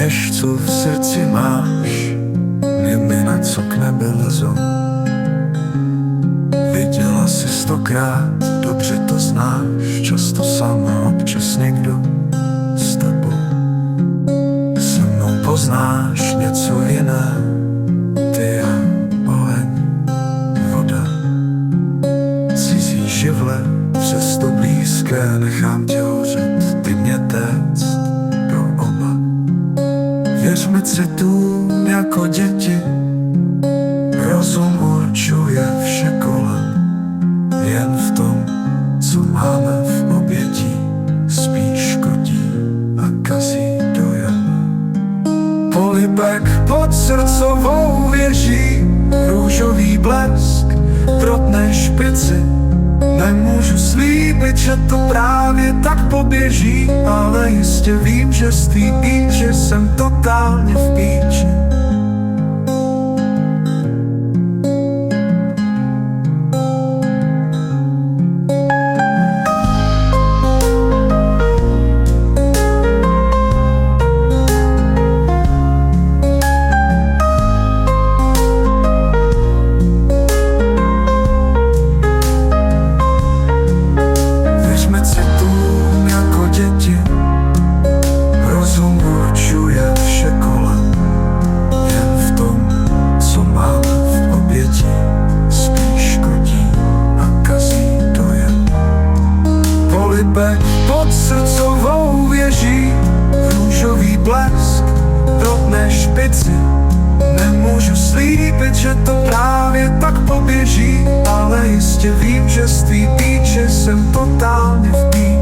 Věř, co v srdci máš, mě na co k nebe lezou. Viděla jsi 100krát, dobře to znáš, často sama, občas někdo s tebou. Se mnou poznáš něco jiné, ty a oheň, voda. Cizí živle, přesto blízké, nechám tě hořet, ty mě téct pro oba. Věřme citům jako děti, rozum určuje vše kolem, jen v tom, co máme v obětí, spíš škodí a kazí dojem. Polibek pod srdcovou věží, růžový blesk protne špici. Nemůžu slíbit, že to právě tak poběží, ale jistě vím, že z tvý že jsem totálně v píči. Pod srdcovou věží, růžový blesk protne špici. Nemůžu slíbit, že to právě tak poběží, ale jistě vím, že z tvý píče jsem totálně v píči.